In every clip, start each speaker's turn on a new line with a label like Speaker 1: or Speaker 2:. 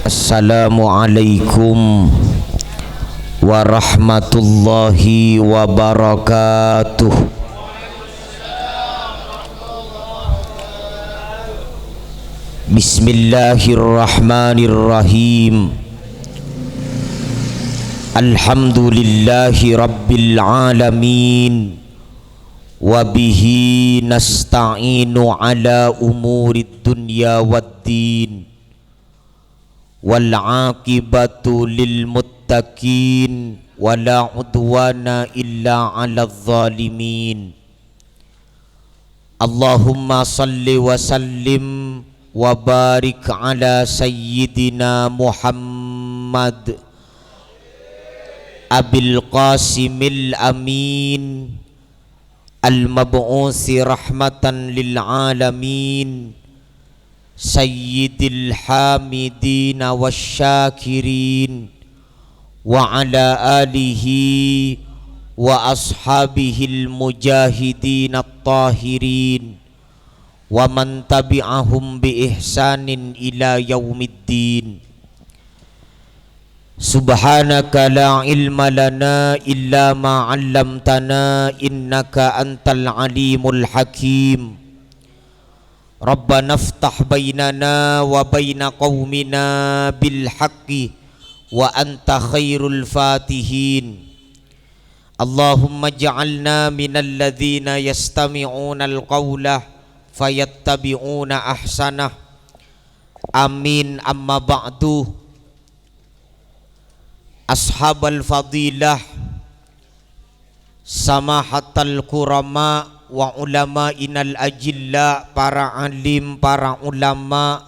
Speaker 1: Assalamualaikum warahmatullahi wabarakatuh. Bismillahirrahmanirrahim. Alhamdulillahi rabbil alamin. Wabihi nasta'inu ala umurid dunya waddin. Wal aqibatu lil muttaqin wala udwana illa 'alal zalimin. Allahumma salli wa sallim wa barik ala sayyidina Muhammad Abil Qasimil Amin al-mab'usi rahmatan lil alamin sayyidil hamidin wasyakirin wa ala alihi wa ashabihil mujahidin at-tahirin wa man tabi'ahum bi ihsanin ila yaumiddin. Subhanaka la ilma lana illa ma 'allamtana innaka antal alimul hakim. Rabbana iftah bainana wa baina qaumina bil haqqi wa anta khairul fatihin. Allahumma ij'alna minal ladzina yastami'una al-qawla fayattabi'una ahsanah. Amin. Amma ba'du. Ashabal fadilah, samahatal kurama wa ulama inal ajilla, para alim, para ulama,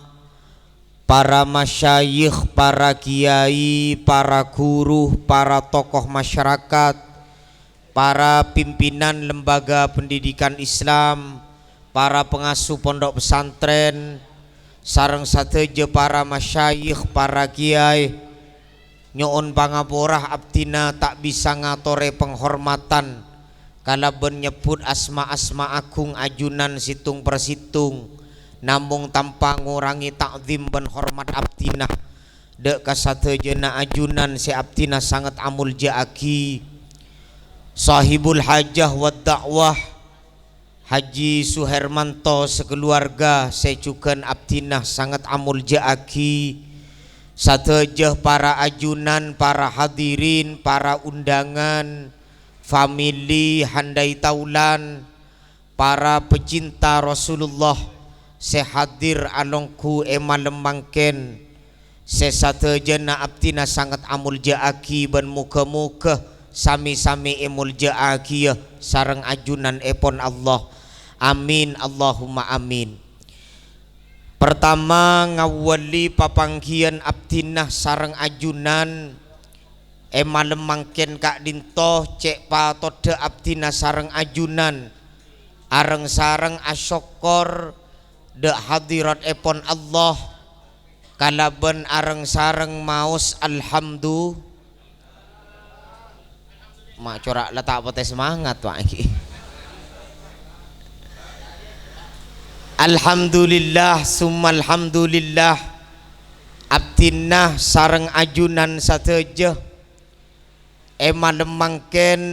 Speaker 1: para masyayikh, para kiai, para guru, para tokoh masyarakat, para pimpinan lembaga pendidikan Islam, para pengasuh pondok pesantren, sareng sateje para masyayikh, para kiai. Nyoon pangaporah abdina tak bisa ngatore penghormatan kalaben nyebut asma-asma agung ajunan situng persitung, namung tanpa ngurangi takzim ben hormat abdina. Dek kasatejeuna ajunan si abdina sangat amul jaaki sahibul hajah wa dakwah Haji Suhermanto sekeluarga secukan abdina sangat amul jaaki. Satejeh para ajunan, para hadirin, para undangan, famili handai taulan, para pecinta Rasulullah sehadir alongku emalem mangken sesatejena abtina sangat amul jaaki ben muka-muka sami-sami emul jaaki sareng ajunan epon Allah. Amin Allahumma amin. Pertama ngawali papanggian abdinah sareng ajunan emalem mangken kak dintoh cek patode abdinah sareng ajunan areng sareng asyokor de hadirat epon Allah kalaben areng sareng maos alhamdulillah. Mak corak letak pote semangat pak iki. Alhamdulillah summa alhamdulillah abdinah sareng ajunan sateje emalem mangken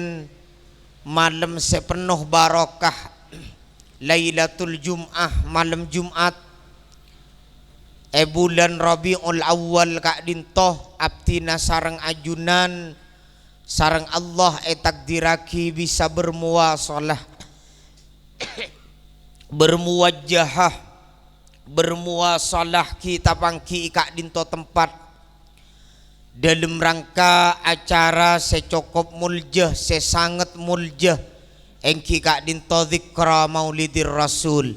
Speaker 1: malam sepenuh barokah Lailatul Jum'ah, malam Jumat bulan Rabiul Awal kak dintoh abdinah sareng ajunan sareng Allah takdiraki bisa bermuasalah bermuwajjahah bermuasalah kita pangki kak dinto tempat dalam rangka acara secokop muljah sesangat muljah engki kak dinto zikra maulidir rasul,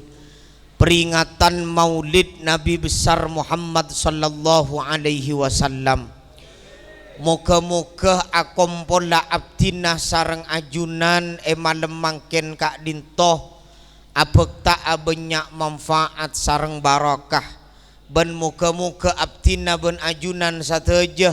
Speaker 1: peringatan maulid Nabi besar Muhammad sallallahu alaihi wasallam. Moga-moga akompola abdinah sareng ajunan emalem mangken kak dinto abek tak banyak manfaat sareng barakah ben muka-muka abdina ben ajunan sateje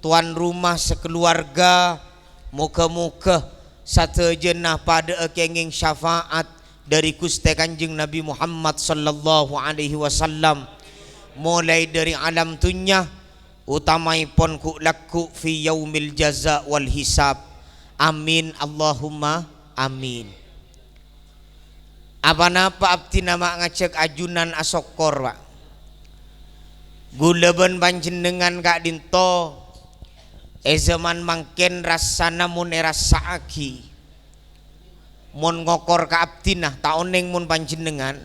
Speaker 1: tuan rumah sekeluarga muka-muka sateje nah pada kenging syafaat dari Gusti Kanjeng Nabi Muhammad sallallahu alaihi wasallam mulai dari alam dunya utamaipun ku laku fi yaumil jaza wal hisab. Amin Allahumma amin. Apa-apa abdi nama ngajak ajunan asokor Pak. Gulaban panjenengan kak dinto zaman mangken rasana mun rasa aki mun ngokor ka abdinah taoneng mun panjenengan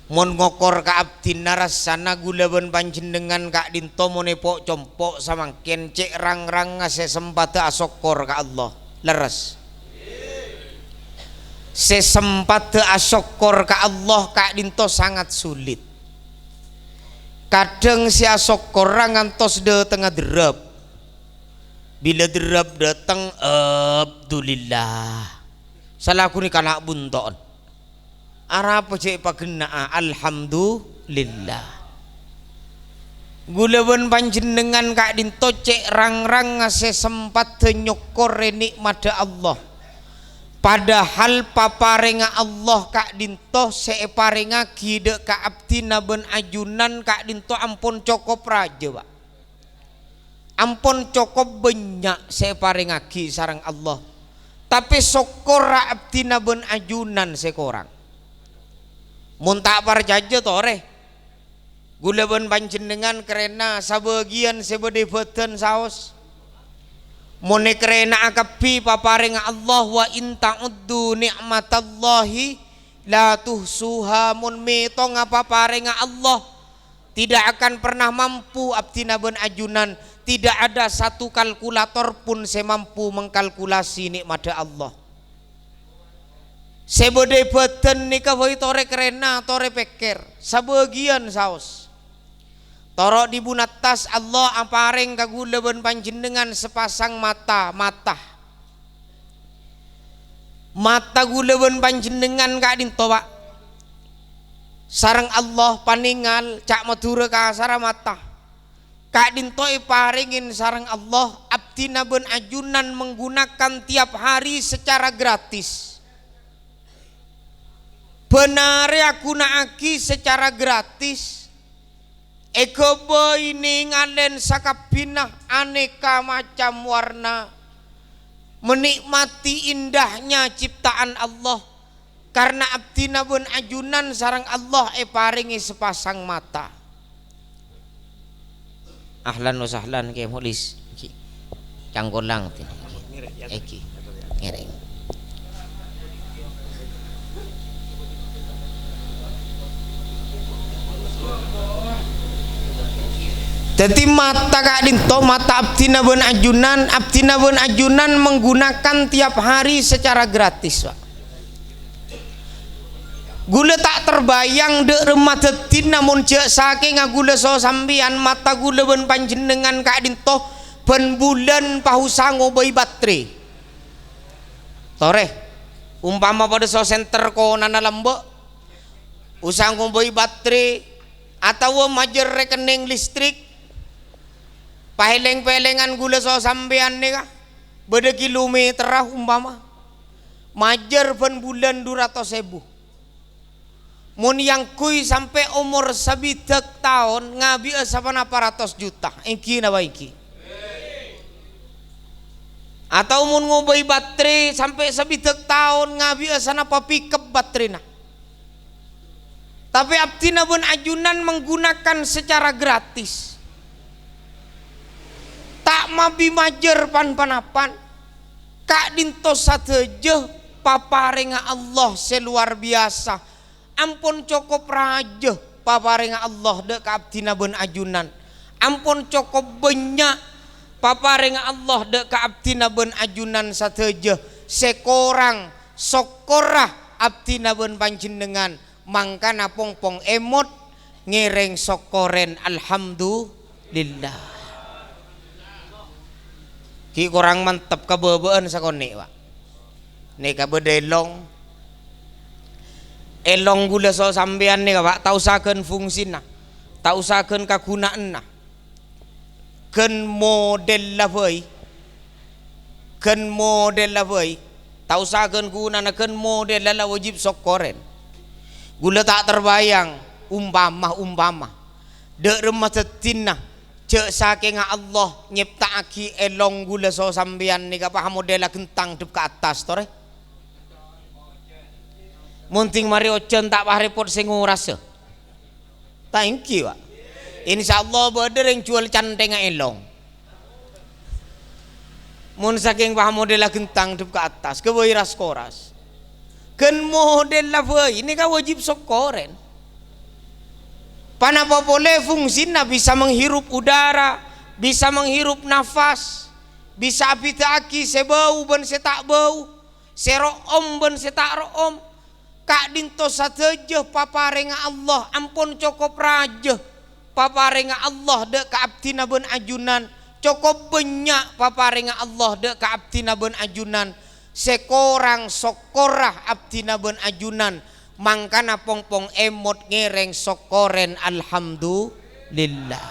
Speaker 1: mun ngokor ka abdinah rasana gulaban panjenengan kak dinto mun epok compok samangken cek rang-rang sesempata asokor ka Allah leres sesempata asokor ka Allah kak dinto sangat sulit. Kadang si asokor ngantos de tengah derap. Bila derap datang Abdulillah. Salah aku ni kalak bunton. Arah apa cek pagena alhamdulillah. Gulaban panjenengan kak dinto cek rang-rang ngase sempat nyokor nikmat Allah. Padahal paparenga Allah kak dinto separenga kide ka abdina ben ajunan kak dinto ampun cokop raja Pak. Ampun cokop banyak separenga ki sarang Allah. Tapi sokora abdina ben ajunan sekorang. Mun tak parjaja tore. Gula ben panjenengan kerena sabagian sebedebeten saos. Mone kerena akapi paparing Allah wa in ta'uddu ni'matallahi la tuhsuha mun metong apa paring Allah tidak akan pernah mampu abdina ben ajunan tidak ada satu kalkulator pun semampu mengkalkulasi nikmat Allah. Sebode beten nikah boy tore kerena tore peker sabagian saos. Torok di bunatas Allah apareng kagulaban panjenengan sepasang mata gulaban panjenengan kak dinto Pak. Sarang Allah paningal cak madura ka sara mata. Kak dinto iparingin sarang Allah abdina ben ajunan menggunakan tiap hari secara gratis. Benar aku naaki secara gratis. Eko boy ningalen sakapinah aneka macam warna menikmati indahnya ciptaan Allah karena abdina ben ajunan sarang Allah paringi sepasang mata. Ahlan wa sahlan ke mulis canggolang iki ngereng. Jadi mata kak dinto mata abdina ben ajunan menggunakan tiap hari secara gratis Pak. Gula tak terbayang dek remah detin namun cek saking gula so sambian mata gula ben panjenengan kak dinto ben bulan pahusango boy baterai. Tore umpama pada so center ko nana lembok usango boy baterai atau majer rekening listrik paheleng-pelengan gula so sampean nih kah beda kilometer umpama majer pen bulan 200.000 mun yang kui sampai umur sabitek tahun ngabi asapan 400 juta iki na baiki atau mun ngobai baterai sampai sabitek tahun ngabi asana papikep baterai na tapi abdina ben ajunan menggunakan secara gratis. Tak mabi majer pan-panapan kak dinto sateje paparenga Allah seluar biasa ampun cokop raja paparenga Allah dek abdina ben ajunan ampun cokop banyak paparenga Allah dek abdina ben ajunan sateje sekorang sokorah abdina ben panjenengan mangkana pongpong emot ngereng sokoren alhamdulillah. Ki kurang mantep kabebeen sakone Pak. Nek kabedelong elong gula so sampean nih Pak tau usahakeun fungsina. Tau usahakeun kagunaanna. Ken model lah euy. Tau usahakeun gunana ken model lah wajib sokoren. Gula tak terbayang umpama dek remah tetinna cek saking Allah nyiptaaki elong gula so sambian ni kapah modela kentang dep ke atas tore munting mari ocen tak pah repot sing nguras thank you Pak. Insyaallah beder yang jual canteng elong mun saking pah modela kentang dep ke atas ke ras koras ken model lah ini kan wajib sokoren panapa boleh fungsinya bisa menghirup udara, bisa menghirup nafas, bisa apitaki sebau ben setak bau, seroom ben setak room. Kak dinto sateje paparenga Allah, ampun cukup raja. Paparenga Allah dek ka abtina ben ajunan, cukup banyak paparenga Allah dek ka abtina ben ajunan. Sekorang sokorah abtina ben ajunan. Mangkana pong-pong emot ngereng sokoren alhamdulillah.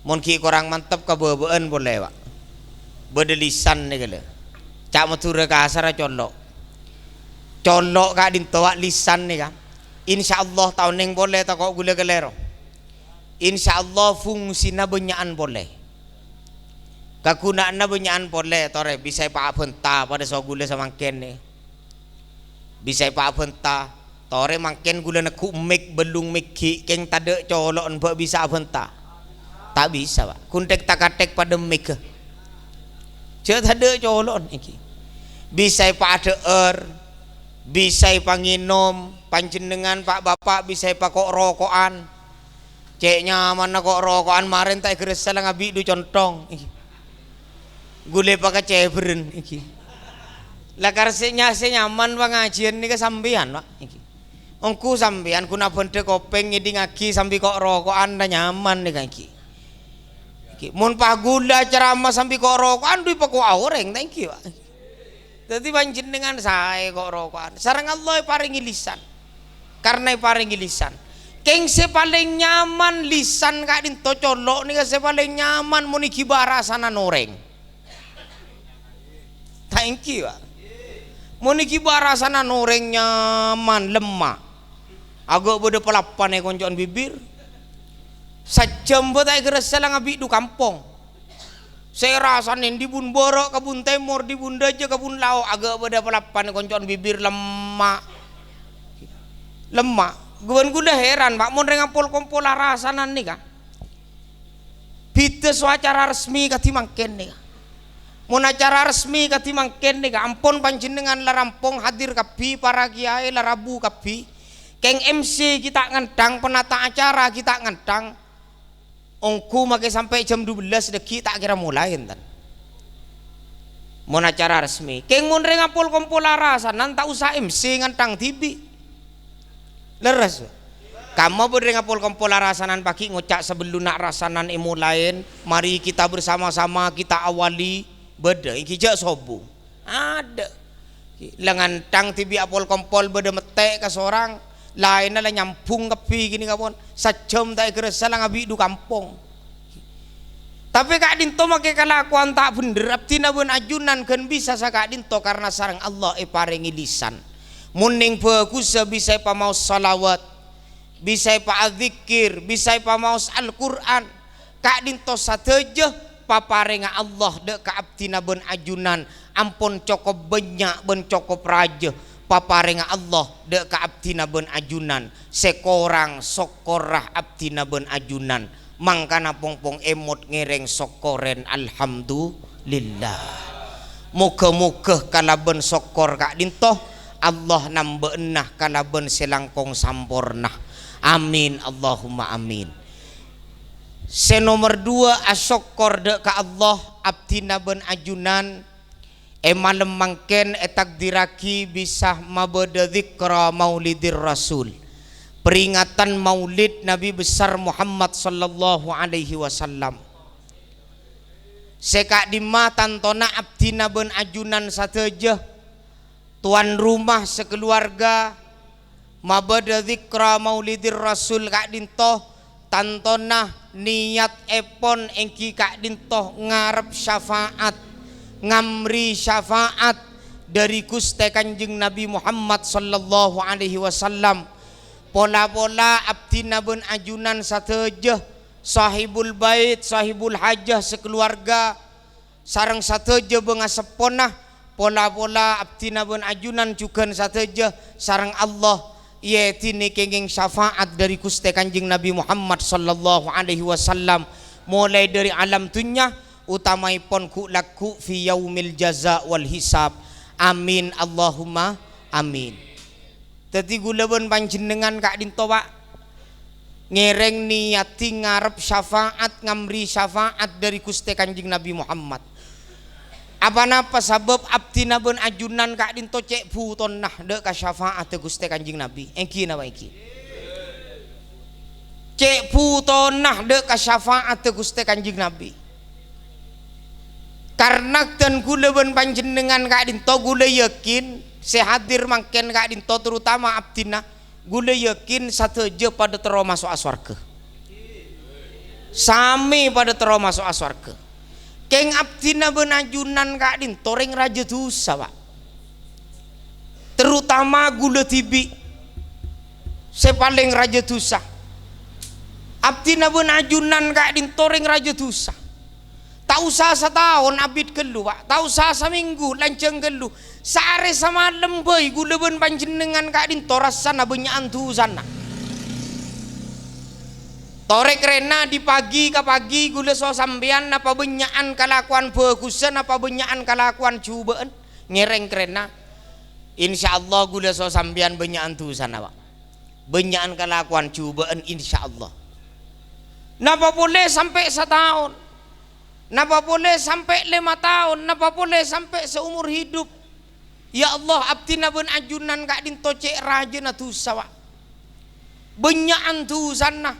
Speaker 1: Mun ki kurang mantap ka beubeun boleh Pak. Bedelisan ni kala. Cak matura ka asara colok. Colok ka dinto lisan ni ka. Insyaallah taun ning boleh tak kok gula kelero. Insyaallah fungsina benyaan boleh. Kagunaan benyaan boleh tore bisa pa benta pada so gula samangken ni. Bisa pak benta tore makin gula nak mik belung mik keng tade colok nbak bisa benta tak bisa Pak kuntek takatek pada mik cek tade colok iki bisa pak ada bisa panginom panjenengan Pak Bapak bisa pak kok rokokan cek nyaman kok rokokan maren tak geres salah ngabi du contong iki gule pakai ceberen iki lah karsenya nyaman pengajian ni kesambian Pak iki. Ongku sambian kuna bende kopeng ngidi ngaki sambil kok rokokan dah nyaman ni kan iki. Iki mun pagula ceramah sambil kok rokokan duit pako aureng thank you Pak. Dadi panjenengan sae kok rokokan. Sareng Allah paringi lisan. Karena paringi lisan. Keng se paling nyaman lisan kak dinto colok ni se paling nyaman mun iki barasana noreng. Thank you Pak. Moniki barasana noreng nyaman lemah agak beda pelapan koncoan bibir sajam betai gerasa lang abi du kampung saya rasanin di bun borok kabun timur di bun daja kabun lau agak beda pelapan koncoan bibir lemah gue udah heran Pak mau ngapol kompol rasanan nih kan bites acara resmi katimangken nih mun acara resmi katimangken nih ampun panjenengan larampong hadir kapi para kiai larabu kapi keng MC kita ngentang penata acara kita ngentang ongku make sampai jam 12 deki tak kira mulai enten mun acara resmi keng mun ngapol kompol arasanan tak usah MC ngentang TV leres kamu beri ngapol kompol arasanan pagi ngocak sebelum nak rasanan imulain mari kita bersama-sama kita awali beda iki jak sobu ada lengan tang tibi apol kompol beda metek ke seorang lain lah nyampung kepi gini kapon sajam tak kerasa lah ngabi du kampung tapi kak dinto make kelakuan tak bener abdina ben ajunan kan bisa sa kak dinto karena sarang Allah paringi lisan muning bagus bisa pa mau salawat bisa pa adzikir bisa pa mau Al-Qur'an kak dinto sateje paparenga Allah dek ka abdina ben ajunan ampun cukup banyak ben cukup raja paparenga Allah dek ka abdina ben ajunan sekorang sokorah abdina ben ajunan mangkana pongpong emot ngereng sokoren alhamdulillah muka-muka kalaben sokor kak dintoh Allah nambeenah kalaben selangkong sampurnah amin Allahumma amin. Senomor 2 asyokor dek ka Allah abdina ben ajunan malam mangken etak diraki bisa mabada dzikra maulidir rasul peringatan maulid Nabi besar Muhammad sallallahu alaihi wasallam seka dima tantona abdina ben ajunan sateje tuan rumah sekeluarga mabada dzikra maulidir rasul kak dintoh tantona niat epon engki kak dintoh ngarep syafaat ngamri syafaat dari Gusti Kanjeng Nabi Muhammad sallallahu alaihi wasallam pola-pola abdina ben ajunan sateja sahibul bait sahibul hajah sekeluarga sareng sateja bengasepona pola-pola abdina ben ajunan cukan sateja sareng Allah yetini kenging syafaat dari Gusti Kanjeng Nabi Muhammad sallallahu alaihi wasallam mulai dari alam dunya utamaipun ku laku fi yaumil jaza wal hisab. Amin Allahumma amin. Dadi gulaban panjenengan kak dinto Pak ngereng niati ngarep syafaat ngamri syafaat dari Gusti Kanjeng Nabi Muhammad. Apa napa sabab abdina ben ajunan kak dinto cek buton nah dek ka syafaat Gusti Kanjeng Nabi. Engki napa iki? Cek buton nah dek ka syafaat Gusti Kanjeng Nabi. Karena dan gula ben panjenengan kak dinto gula yakin sehadir mangken kak dinto terutama abdina gula yakin sateja pada tero masuk aswarga sami pada tero masuk aswarga keng abdina ben ajunan kak dinto ring raja dosa Pak terutama gula tibi sepaling raja dosa abdina ben ajunan kak dinto ring raja dosa. Tak usah setahun abid gelu Pak, tak usah seminggu lanceng gelu. Sare sama lembay gula ben panjenengan kak dinto rasana benyaan tu sana. Torek rena di pagi ke pagi gula so sampean apa benyaan kalakuan bagusan apa benyaan kalakuan cubaan ngereng kerena. Insyaallah gula so sampean benyaan tu sana Pak. Benyaan kalakuan cubaan insyaallah. Napa boleh sampai setahun? Napa boleh sampai 5 tahun, napa boleh sampai seumur hidup. Ya Allah abdina ben ajunan kak dinto cek rajana tu sawa. Benyaan tu sana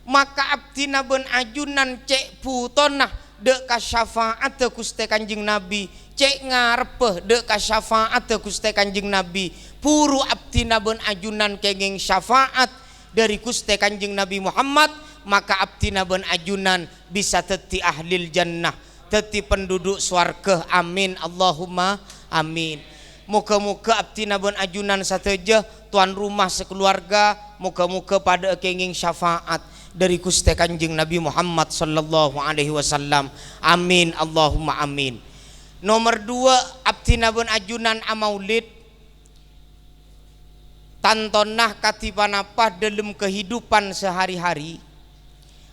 Speaker 1: maka abdina ben ajunan cek putona dek ka syafaat Gusti Kanjeng Nabi cek ngarepeh dek ka syafaat Gusti Kanjeng Nabi puru abdina ben ajunan kenging syafaat dari Gusti Kanjeng Nabi Muhammad maka abdina ben ajunan bisa teti ahlil jannah teti penduduk swarga. Amin Allahumma amin. Muka-muka abdina ben ajunan sateja tuan rumah sekeluarga muka-muka pada kenging syafaat dari Gusti Kanjeng Nabi Muhammad sallallahu alaihi wasallam. Amin Allahumma amin. Nomor 2 abdina ben ajunan amaulid tantonah katipanapa dalam kehidupan sehari-hari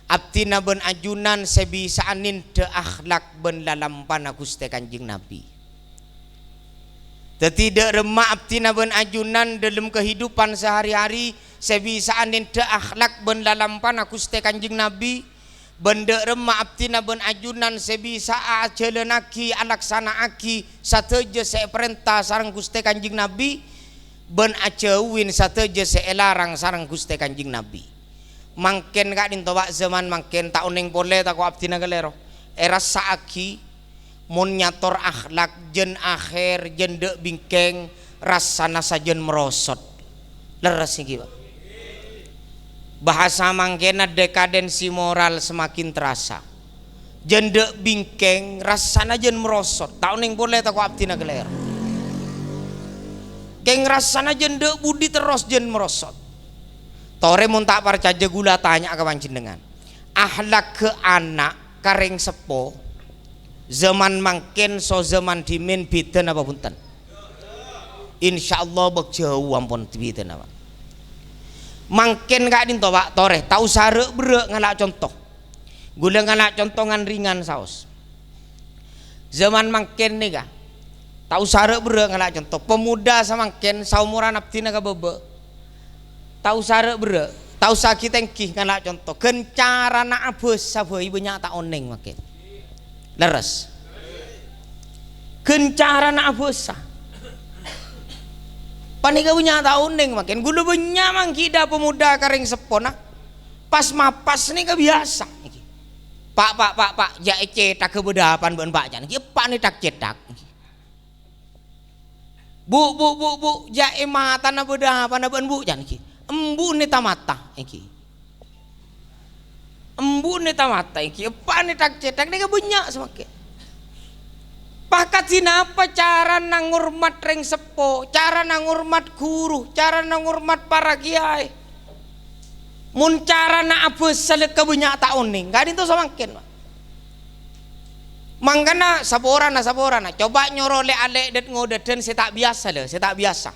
Speaker 1: abdina ben ajunan sebisaanin de akhlak ben lalampana Gusti Kanjeng Nabi. Tidak remah abdina ben ajunan dalam kehidupan sehari-hari sebisaanin de akhlak ben lalampana Gusti Kanjeng Nabi. Benda remah abdina ben ajunan sebisa ajalanaki alaksanaaki sateja seperintah sareng Gusti Kanjeng Nabi ben aceuwin sateja seelarang sareng Gusti Kanjeng Nabi. Mangken kak dinto Pak zaman mangken tak uning pole tak abdina galero era saaki mun nyator akhlak jen akhir jen dek bingkeng rasana sajen merosot leres iki Pak. Bahasa mangkena dekadensi moral semakin terasa jen dek bingkeng rasana jen merosot tak uning pole tak abdina galero keng rasana jen dek budi terus jen merosot. Tore mun tak percaya gula tanya ke panjenengan. Akhlak ke anak kareng sepo zaman mangken so zaman dimin beda napa punten. Insyaallah bek jauh ampun beda napa. Mangken gak dinto Pak tore tau sare brek ngalak contoh. Gula ngalak contongan ringan saos. Zaman mangken nih kah. Tau sare brek ngalak contoh. Pemuda samangken saumuran abdina ka bebe. Tahu sare bere, tahu sakit tengki kana contoh. Kencara na abes sabeuy banyak tak oneng make. Leres. Kencara na abes. Panika punya tak oneng make. Gulu banyak mangkida pemuda kareng sepona. Pas mapas ni kebiasa. Pak, ja cetak kebedapan ben Pak jan. Ki Pak ni tak cetak. Bu, ja mata na bedapan ben Bu jan ki. Embu ni tamata iki. Embu ni tamata iki. Apa ni tak cetak ni banyak semakin. Pakat sinapa cara nangurmat reng sepo, cara nangurmat guru, cara nangurmat para kiai. mun cara na apa selek banyak tahun nih gak itu semakin mangkana saborana coba nyorole ale det ngodaden saya tak biasa le saya tak biasa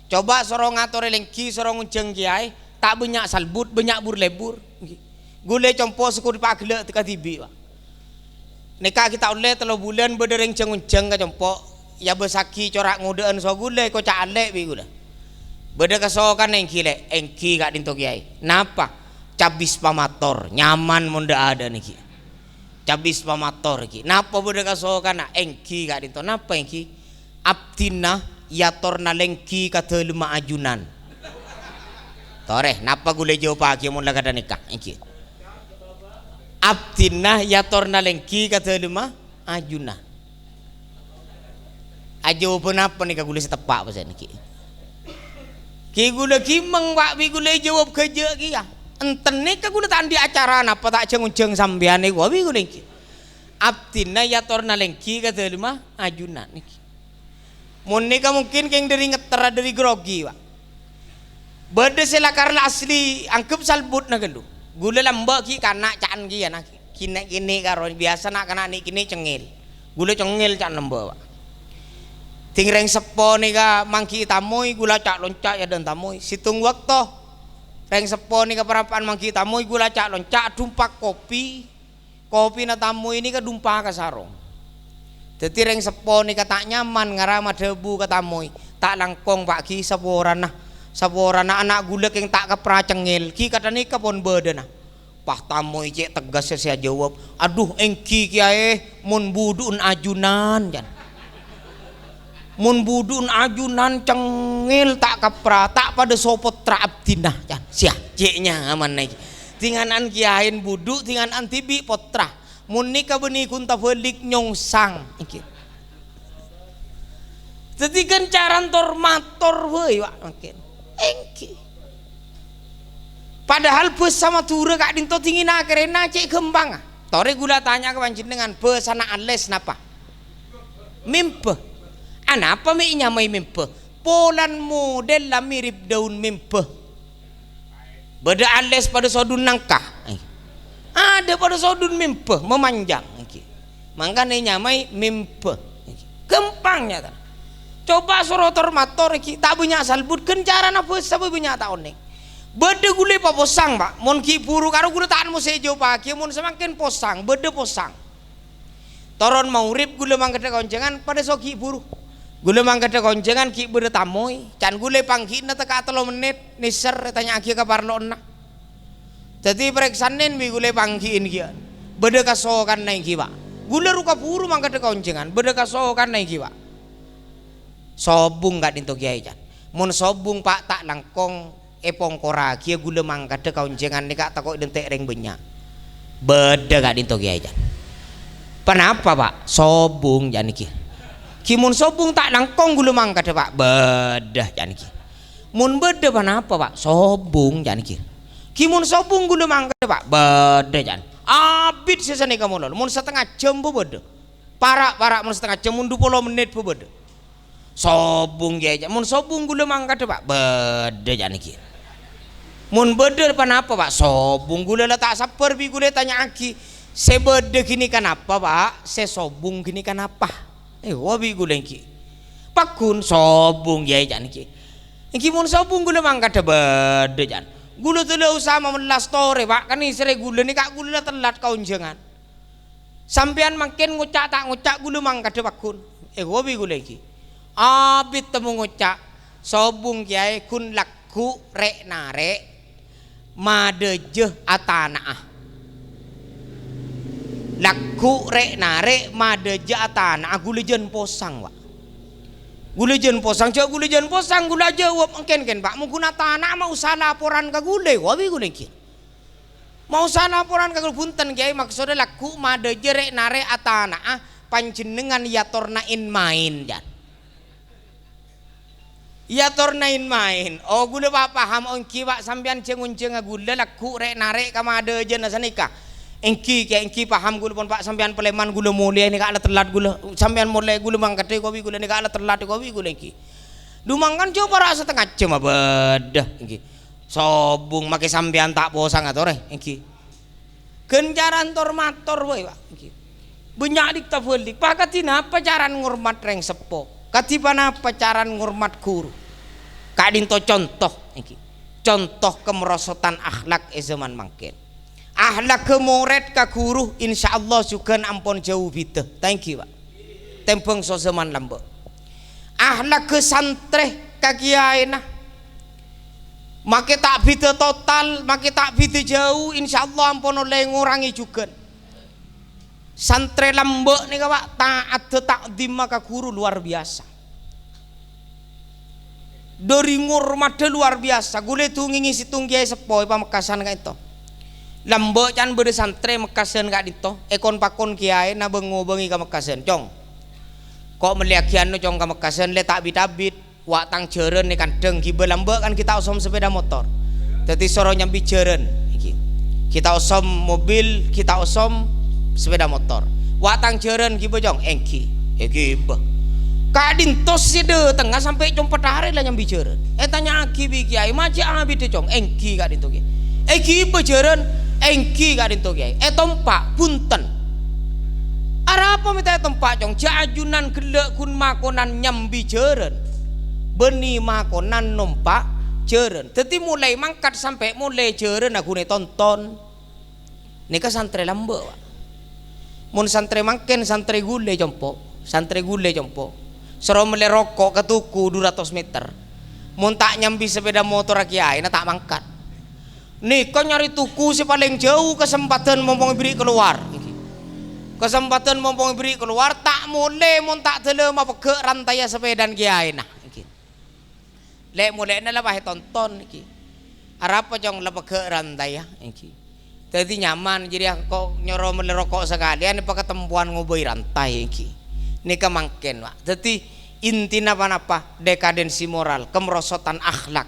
Speaker 1: coba sorong ngatore lengki sorong unceng kiai tak banyak salbut banyak lebur gule compo suku dipagle teka tibi pak neka kita oleh telo bulan bedereng ceng-unceng ka compo ya besaki corak ngodean so gule ko cak ale bi gule beda kasokan engki gak dinto kiai napa cabis pamator nyaman munda ada niki cabis pamator ki napa beda kasokan engki gak dinto napa engki abdina yatorna lengki kata lima ajunan tore napa gule jauh pagi mun lagada nikah engki abdina yatorna lengki kata lima ajunan ajo penapa nih gule setepak pasal niki ki gula kimeng pak bi gula jawab kerja ki ya enten ni ka gula tandi acara apa tak ceng-ceng sambian ni gua bi gula ki abdina yatorna lengki kata lima ajunan niki mun ni ka mungkin keng dari ngetera dari grogi pak berde selakar asli angkep salbut na gelu gula lamba ki kana caan ki ya nak kini karo biasa nak kana ni kini cengil gula cengil caan lamba pak tingreng sepo nih ka mangki tamoy gula cak loncak ya dan tamoy situng waktu reng sepo nih ka perapaan mangki tamoy gula cak loncak dumpak kopi na tamoy ini ka dumpak ka sarong jadi reng sepo nih ka tak nyaman ngarama debu ka tamoy tak langkong pak ki saborana anak gula keng tak ka pracengil ki kata nih ka pon beda nah pah tamoy cek tegas saya jawab aduh engki kiai mun budun ajunan jan mun budun ajunan cengil tak kapra tak pada sopot tra abdinah jan sia ceknya aman naik tinganan kiain budu tinganan tibi potra mun nikah beni kunta belik nyongsang iki jadi kan caran tormator we wak makin engki padahal bus sama tura kak dinto tingin akhirnya cek gembang tore gula tanya ke panjenengan bus anak ales napa mimpe apa minya mai mimpe polan model lah mirip daun mimpe beda ales pada sodun nangka ada pada sodun mimpe memanjang makanya nyamai mimpe gempangnya coba sorotor mator tak punya salbut kencaran apa sabu punya tahun nih beda gule pa posang pak mon ki buru karo gule taan mo sejo pagi mon semakin posang beda posang toron maurip gule mangkete koncengan pada soki buru gule mangkete koncengan ki beda tamoy can gule pangki na teka 3 menit niser tanya aki ka parlona jadi pereksanen bi gule pangkiin ki beda kasokan nai ki pak gule ruka buru mangkete koncengan beda kasokan nai ki pak sobung gak dinto kiai can mun sobung pak tak langkong epong kora kia gule mangkete koncengan ni kak takok dentek reng banyak beda gak dinto kiai can kenapa pak sobung jan ki kimun sobung tak langkong gula mangkate pak bedah jan ki mun beda kenapa pak sobung jan ki kimun sobung gula mangkate pak beda jan abit sesane kamu lho mun setengah jam bu beda parak mun setengah jam mun 20 menit bu beda sobung ya mun sobung gula mangkate pak beda jan ki mun beda kenapa pak sobung gula tak saper bi gula tanya aki sebeda gini kenapa pak se sobung gini kenapa wabi guleng ki pakun sobung ya jan ki iki mun sobung gula mangkat beda jan gula tele usama melas tore pak kan isere gula ni kak gula telat kaunjengan sampean makin ngucak tak ngucak gula mangkat pakun wabi guleng ki abit temu ngucak sobung kiai kun laku rek narek madejeh atanaah laku rek narek madeja atana gulejen posang pak gulejen posang coba gulejen posang gula jawab ken pak menggunakan tanah mau usah laporan ke gule wabi gule ki mau usah laporan ke gule punten kiai maksudnya laku madeja rek narek atana panjenengan yatornain main jan yatornain main oh gule pak paham ongki pak sampean cengun-ceng gule laku rek narek ka madeja nasanika engki paham gula pon pak sampean peleman gula mulai ni kak ala telat gula sampean mulai gula mangkate kopi gula ni kak ala telat kopi gula engki dumangkan coba rasa setengah jam bedah engki sobung make sampean tak posang atore iki genjaran tormator wae Pak iki banyak dik tafulik pakatina pacaran ngurmat reng sepo katibana pacaran ngurmat guru kadinto contoh iki contoh kemerosotan akhlak zaman mangkin akhlak ke murid ka guru insyaallah sugan ampun jauh bida thank you Pak tempeng so zaman lambe akhlak ke santri ka kiai nah make tak bida total make tak bida jauh insyaallah ampun oleh ngurangi juga santri lambe nih Pak taat takdim ka guru luar biasa dari ngurmat luar biasa gule tu ngisi tunggiai sepoi pamekasan ka itu lambe can bede santri mekasan ka dito ekon pakon kiai na bengo bengi ka mekasan cong kok meliakian no cong ka mekasan le tak bidabit wak tang jeren nih kan deng kibe lambe kan kita osom sepeda motor dadi soro nyambi jeren iki kita osom mobil kita osom sepeda motor wak tang jeren kibe cong engki kibe kadin tos side tengah sampai compet hari lah nyambi jeren tanya aki bi kiai maci abi de cong engki kadin to kiai ki bejeren engki kadin to kiai tompak punten ara apa minta tompak cong jajunan gelek kun makonan nyambi jeren beni makonan numpak jeren dadi mulai mangkat sampai mulai jeren aku ne tonton nika santri lambe mun santri mangken santri gule jompo sero mele rokok ke tuku 200 meter mun tak nyambi sepeda motor kiai na tak mangkat nih kau nyari tuku si paling jauh kesempatan mompong beri keluar kesempatan mompong beri keluar tak mulai mun tak telema pegek rantai sepeda kiai nah lek mulai na lah tonton iki arapa jong lah pegek rantai ya iki jadi nyaman jadi kok nyoro mele rokok sekalian apa ketempuan ngoboi rantai iki nika mangken Pak. Jadi intinya apa dekadensi moral, kemerosotan akhlak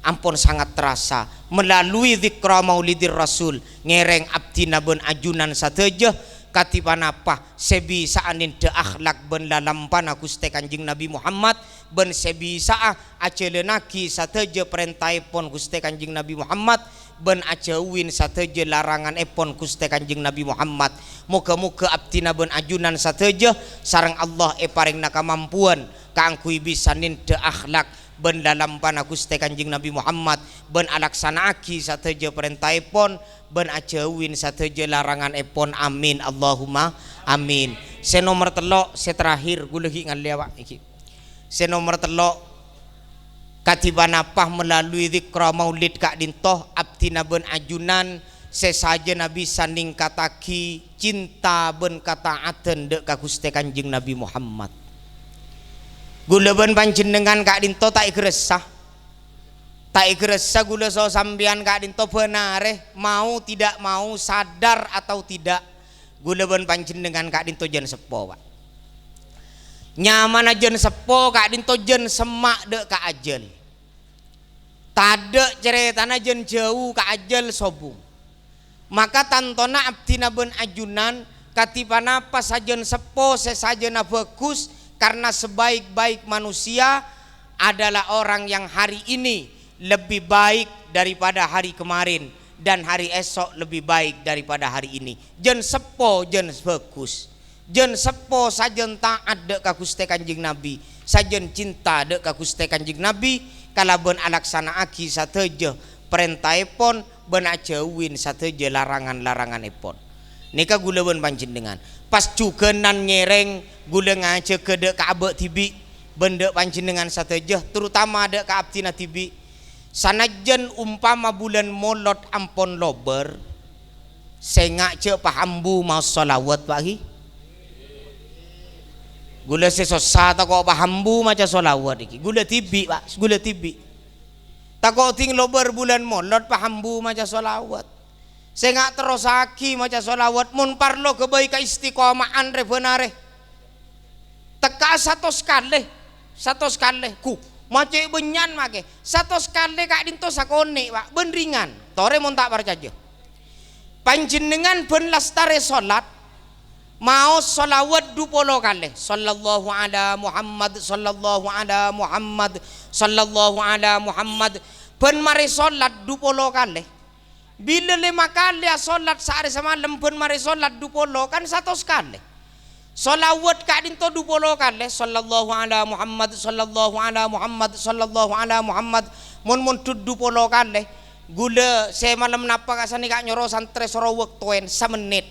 Speaker 1: ampun sangat terasa melalui zikra maulidir rasul ngereng abdina ben ajunan sateja katipan apa sebisa anin de akhlak ben lalampana Gusti Kanjeng Nabi Muhammad ben sebisa acelenaki sateja perintah pon Gusti Kanjeng Nabi Muhammad ben ajauin sateja larangan epon Gusti Kanjeng Nabi Muhammad muga-muga abdina ben ajunan sateja sareng Allah paringna kamampuan kangkui bisa nin de akhlak ben dalam pana Gusti Kanjeng Nabi Muhammad ben alaksanaaki sateja perintah epon ben ajauin sateja larangan epon amin Allahumma amin senomor telok seterakhir gulehi ngaliawak iki senomor telok katiban apa melalui zikra maulid kak dintoh abdina ben ajunan sesaja Nabi sanding kataki cinta ben kataatan dek ka Gusti Kanjeng Nabi Muhammad gula ben panjenengan kak dintoh tak igresah gula so sambian kak dintoh benare mau tidak mau sadar atau tidak gula ben panjenengan kak dintoh jen sepo Pak nyaman jen sepo kak dintoh jen semak dek ka ajal tade ceritana jen jauh ka ajal sobung maka tantona abdina ben ajunan katipana pas sajen sepo sesajena bagus karena sebaik-baik manusia adalah orang yang hari ini lebih baik daripada hari kemarin dan hari esok lebih baik daripada hari ini jen sepo jen bagus jen sepo sajen taat dek ka Gusti Kanjeng Nabi sajen cinta dek ka Gusti Kanjeng Nabi kalaben alaksanaaki sateja perintah epon ben ajauin sateja larangan-larangan epon nika gula ben panjenengan pas jugenan nyereng gula ngaje ke dek ka abek tibi benda panjenengan sateja terutama dek ka abdina tibi sanajan umpama bulan molot ampon lober sengak ce pahambu mau solawat pagi gula sesosa tak kok pahambu maca solawat iki gula tibi Pak gula tibi tak kok ting lober bulan molot pahambu maca solawat sengak terosaki maca solawat mun parlo kebaik istiqomahan re benare teka satu sekali ku mace benyan make satu sekali kak dinto sakone Pak ben ringan tore mun tak percaya panjenengan ben lastare salat mau solawat 20 kali sallallahu ala Muhammad sallallahu ala Muhammad sallallahu ala Muhammad pen mari solat 20 kali. Bila 5 kali solat sehari semalam pen mari solat 20 kan 100 kali. Solawat kak dinto 20 kali. Sallallahu ala Muhammad, sallallahu ala Muhammad, sallallahu ala Muhammad. Mun 20 kali. Gula saya malam napa kasani kak nyoro santre soro waktuin 1 menit.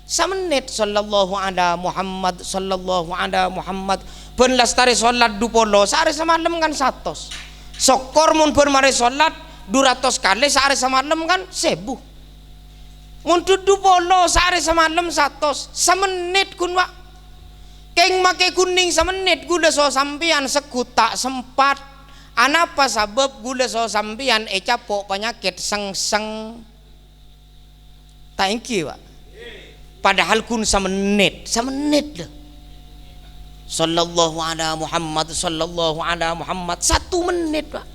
Speaker 1: 1 menit sallallahu ala Muhammad, sallallahu ala Muhammad. Pen lastari solat 20 sehari semalam kan 100. Sokor mun pen mari solat 200 kali sehari semalam kan 1000. Untuk 20 sehari semalam 100 semenit kun wak keng make kuning semenit gula so sampian sekutak sempat anapa sabab gula so sampian capok penyakit seng thank you wak padahal kun semenit lah sallallahu ala Muhammad sallallahu ala Muhammad 1 menit wak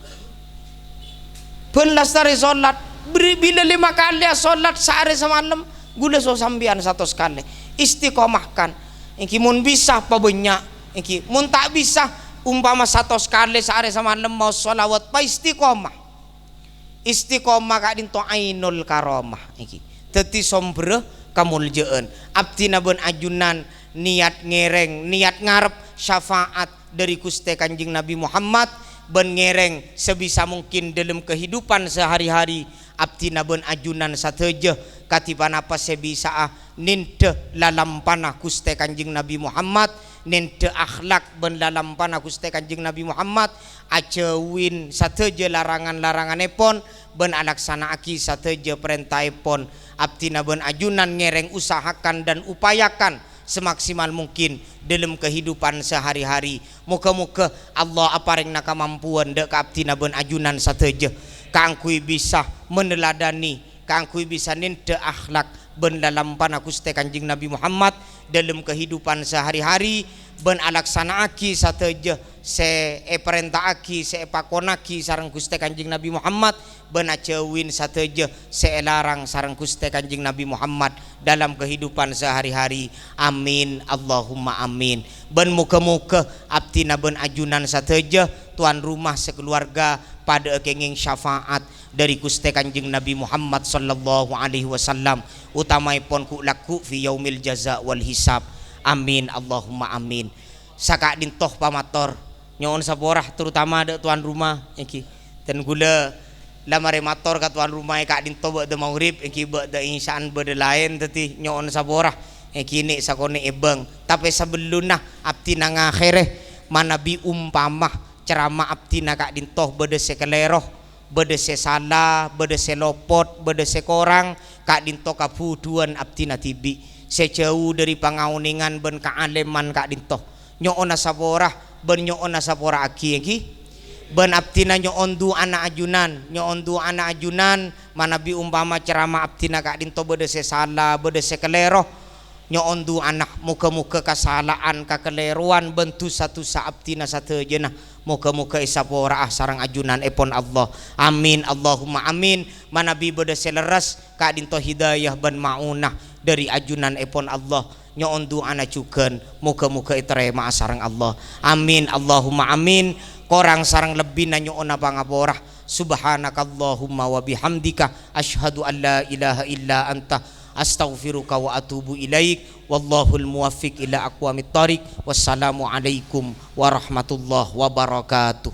Speaker 1: penlastari solat bila 5 kali solat sehari semalam gula so sambian 100 kali istiqomahkan engki mun bisa apa banyak engki mun tak bisa umpama 100 kali sehari semalam mau solawat pa istiqomah kak dinto ainul karamah engki teti sombre kamuljaan abdi nabun ajunan niat ngereng niat ngarep syafaat dari Gusti Kanjeng Nabi Muhammad ben ngereng sebisa mungkin dalam kehidupan sehari-hari abdi nabun ajunan sateja katipan apa sebisa ninte lalam panah Gusti Kanjeng Nabi Muhammad ninte akhlak ben lalam panah Gusti Kanjeng Nabi Muhammad acewin sateja larangan-laranganepon ben alaksanaaki sateja perintahipun abdi nabun ajunan ngereng usahakan dan upayakan semaksimal mungkin dalam kehidupan sehari-hari. Muka-muka Allah apareng nakamampuan dek abdi nabun ajunan sateja kangkui bisa meneladani kangkui bisa ninte akhlak ben dalam panah Gusti Kanjeng Nabi Muhammad dalam kehidupan sehari-hari ben alaksanaaki sateja se perintahaki se pakonaki sareng Gusti Kanjeng Nabi Muhammad ben acewin sateja se larang sareng Gusti Kanjeng Nabi Muhammad dalam kehidupan sehari-hari. Amin Allahumma amin. Ben muka-muka abdi nabun ajunan sateja tuan rumah sekeluarga pada kenging syafaat dari Gusti Kanjeng Nabi Muhammad sallallahu alaihi wasallam utamaipun ku laku fi yaumil jaza wal hisab. Amin Allahumma amin. Saka dintoh pamator nyon saborah terutama de tuan rumah iki ten gula lamare mator ka tuan rumah kak dintoh be de maghrib iki be de insaan be de lain teti nyon saborah iki ni sakone ebeng tapi sebelumna abdi nang akhireh manabi umpamah ceramah abdi na kak dintoh bede sekeleroh bede salah bede lopot bede korang kak dintoh kapuduan abdi na tibi sejauh dari pangauningan ben kaaleman kak dintoh nyoon saborah ben nyoon sapora aki ben abdi na nyoon du anak ajunan manabi umpama ceramah abdi na kak dintoh bede salah bede sekeleroh nyoon du anak muka-muka kesalahan kekeliruan bentu satu saabti na satu jenah muka-muka isapora sarang ajunan epon Allah. Amin Allahumma amin. Manabi beda seleras ka dinto hidayah ban maunah dari ajunan epon Allah nyoon du anak cuken muka-muka iterema sarang Allah. Amin Allahumma amin. Korang sarang lebih na nyoon pangaborah. Subhanakallahumma wa bihamdika asyhadu an la ilaha illa anta astaghfiruka wa atubu ilaik wallahul muwaffiq ila aqwamit thariq. Wassalamu alaikum warahmatullahi wabarakatuh.